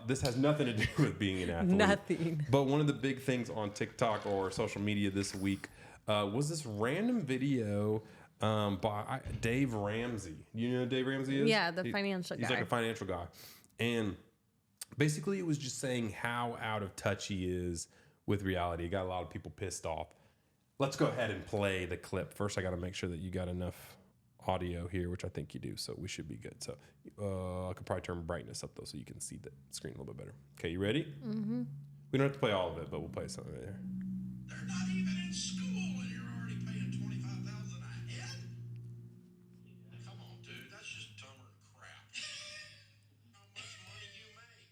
This has nothing to do with being an athlete. Nothing. But one of the big things on TikTok or social media this week was this random video by Dave Ramsey. You know who Dave Ramsey is? Yeah, the financial guy. He's like a financial guy. And basically it was just saying how out of touch he is with reality. It got a lot of people pissed off. Let's go ahead and play the clip. First, I got to make sure that you got enough audio here, which I think you do, so we should be good. So I could probably turn brightness up, though, so you can see the screen a little bit better. Okay, you ready? Mm-hmm. We don't have to play all of it, but we'll play some of it here. They're not even in school, and you're already paying $25,000 a head? Come on, dude, that's just dumber than crap. How much money you make?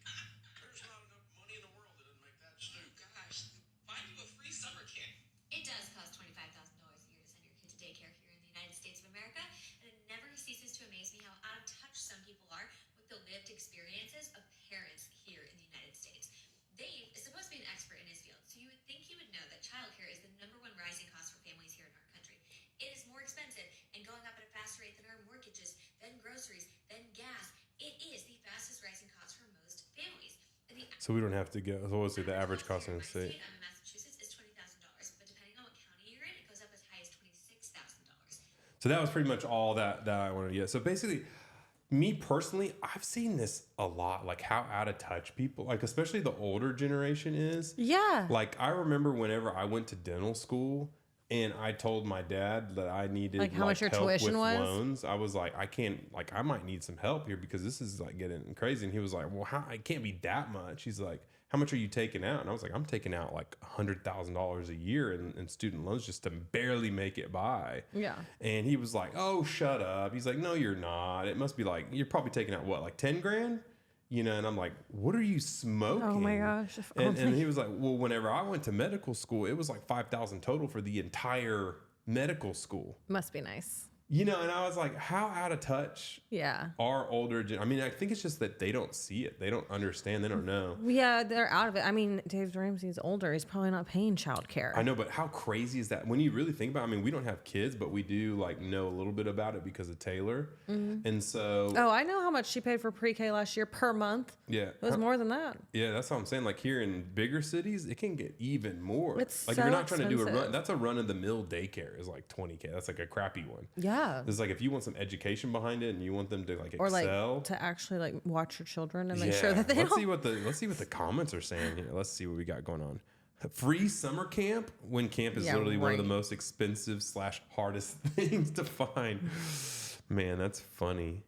There's not enough money in the world that doesn't make that stupid. Gosh, find you a free summer camp. It does cost $25,000 a year to send your kid to daycare here in the United States of America, and it never ceases to amaze me how out of touch some people are with the lived experiences of parents here in the United States. Dave is supposed to be an expert in his field, so you would think he would know that childcare is the #1 rising cost for families here in our country. It is more expensive and going up at a faster rate than our mortgages, than groceries, than gas. It is the fastest rising cost for most families. So we don't have to go. So we'll see the average cost in the state. I'm in Massachusetts is $20,000, but depending on what county you're in, it goes up as high as $26,000. So that was pretty much all that I wanted to get. So basically, me personally, I've seen this a lot, like how out of touch people, like especially the older generation is. Yeah. Like I remember whenever I went to dental school and I told my dad that I needed Like how much your help tuition with was? loans. I was like, I can't, like I might need some help here because this is like getting crazy. And he was like, well, how, it can't be that much. He's like, how much are you taking out? And I was like, I'm taking out like $100,000 a year in student loans just to barely make it by. Yeah. And he was like, oh, shut up. He's like, no, you're not. It must be like, you're probably taking out what, like 10 grand? You know, and I'm like, what are you smoking? Oh my gosh. If And only. he was like, well, whenever I went to medical school, it was like 5,000 total for the entire medical school. Must be nice. You know, and I was like, how out of touch Yeah. are older? I mean, I think it's just that they don't see it. They don't understand. They don't know. Yeah, they're out of it. I mean, Dave Ramsey's older. He's probably not paying childcare. I know, but how crazy is that? When you really think about it, I mean, we don't have kids, but we do like know a little bit about it because of Taylor. And so, Oh, I know how much she paid for pre-K last year per month. yeah. It was more than that. Yeah, that's what I'm saying. Like here in bigger cities, it can get even more. It's like so if you're not trying to do a run, expensive. that's a run of the mill daycare is like 20K. That's like a crappy one. Yeah. It's like if you want some education behind it and you want them to like Or excel. like to actually like watch your children and make sure that they let's don't. let's see what the comments are saying here. Let's see what we got going on. Free summer camp when camp is Yeah, literally one of the right. most expensive / hardest things to find. Man, that's funny.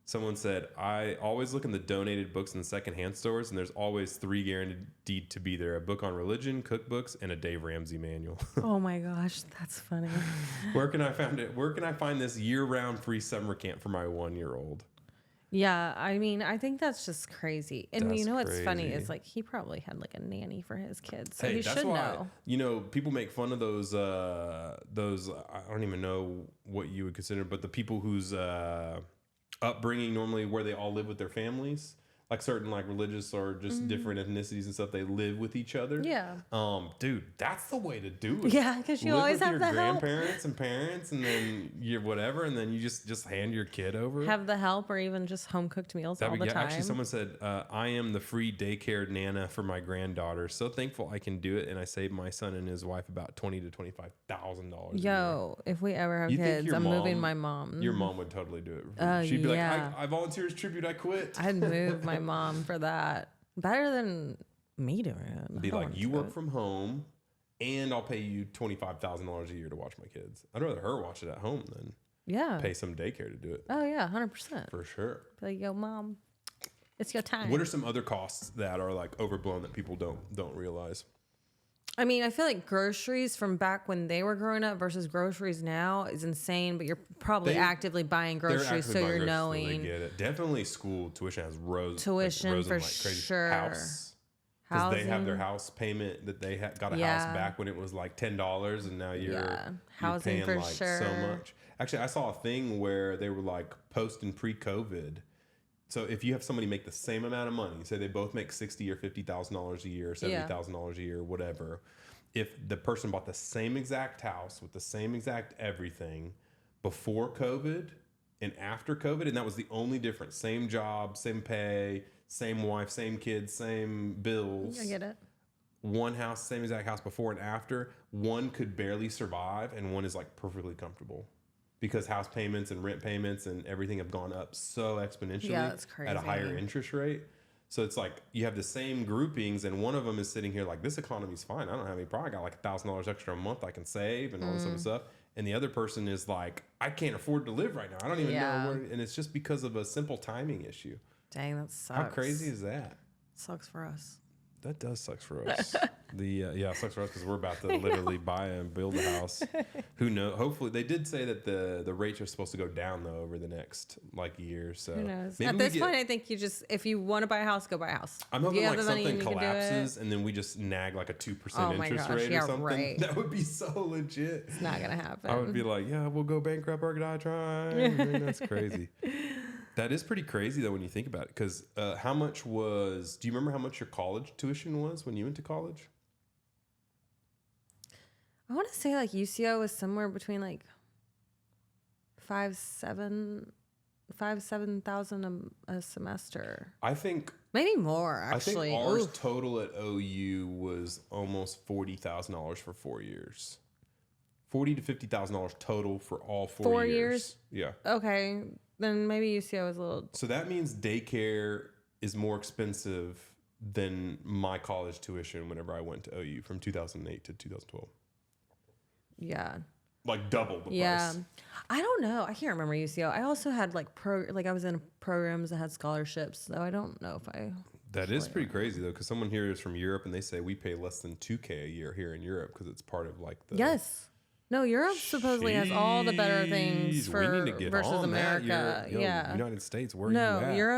Someone said, I always look in the donated books in secondhand stores, and there's always 3 guaranteed to be there: a book on religion, cookbooks, and a Dave Ramsey manual. Oh my gosh, that's funny. Where can I find it? Where can I find this year-round free summer camp for my 1-year-old? Yeah, I mean, I think that's just crazy. And That's you know what's funny crazy. is like he probably had like a nanny for his kids, so Hey, he that's should why, know. you know, people make fun of those I don't even know what you would consider, but the people whose upbringing normally where they all live with their families, like certain like religious or just different ethnicities and stuff, they live with each other. Yeah. Dude, that's the way to do it. Yeah, 'cause you Live always with have your the help. grandparents and parents, and then your whatever, and then you just hand your kid over. Have the help or even just home cooked meals all the time. Actually, someone said, I am the free daycare nana for my granddaughter. So thankful I can do it, and I saved my son and his wife about $20,000 to $25,000. Yo, if we ever have You think kids, your I'm moving mom- my mom. Your mom would totally do it. Oh, She'd be yeah. like, I volunteer as tribute. I quit. I'd move my mom for that. Better than me doing it. Be I don't like, want you to. work from home, and I'll pay you $25,000 a year to watch my kids. I'd rather her watch it at home than Yeah. pay some daycare to do it. Oh yeah, 100%. For sure. Be like, yo, mom, it's your time. What are some other costs that are like overblown that people don't realize? I mean, I feel like groceries from back when they were growing up versus groceries now is insane, but you're probably They- actively buying They're groceries, actually so buying you're groceries, so knowing they get it. Definitely school tuition has Tuition risen for like crazy. sure. House. Because they have their Housing. house payment that they got a Yeah. house back when it was like $10, and now you're, Yeah. you're Housing paying for like sure. so much. Actually, I saw a thing where they were like posting pre-COVID. So if you have somebody make the same amount of money, say they both make $60,000 or $50,000 a year, $70,000 a year, whatever. If the person bought the same exact house with the same exact everything before COVID and after COVID, and that was the only difference, same job, same pay, same wife, same kids, same bills. I get it. One house, same exact house before and after, one could barely survive and one is like perfectly comfortable because house payments and rent payments and everything have gone up so exponentially that's at a higher crazy. interest rate. So it's like you have the same groupings and one of them is sitting here like, this economy's fine. I don't have any problem. I got like $1,000 extra a month I can save and all this other stuff. And the other person is like, I can't afford to live right now. I don't even Yeah. know where. And it's just because of a simple timing issue. Dang, that sucks. How crazy is that? Sucks for us. That does sucks for us. It sucks for us because we're about to literally buy and build a house. Who knows? Hopefully, they did say that the rates are supposed to go down though over the next like year. So Who knows? maybe At we this get- point, I think you just, if you want to buy a house, go buy a house. I'm If hoping you have like the money something and you can do it, collapses and then we just nag like a 2% Oh my interest gosh, rate or yeah, something. right. That would be so legit. It's not gonna happen. I would be like, yeah, we'll go bankrupt or die trying. Man, that's crazy. That is pretty crazy though when you think about it. Because how much was? Do you remember how much your college tuition was when you went to college? I want to say like UCO was somewhere between like 7,000 a semester, I think maybe more I actually. think ours Oof. total at OU was almost $40,000 for 4 years. $40,000 to $50,000 total for all 4 years. Yeah. Okay, then maybe UCO was a little. So that means daycare is more expensive than my college tuition whenever I went to OU from 2008 to 2012. Yeah. Like double the Yeah. price. I don't know. I can't remember UCO. I also had like I was in programs that had scholarships, so I don't know if I. That is pretty crazy though, because someone here is from Europe and they say we pay less than $2,000 a year here in Europe because it's part of like the Yes. No, Europe supposedly has all the better things Jeez, for we need to get versus on that. America. Yo, Yeah. United States, where No, you at? Europe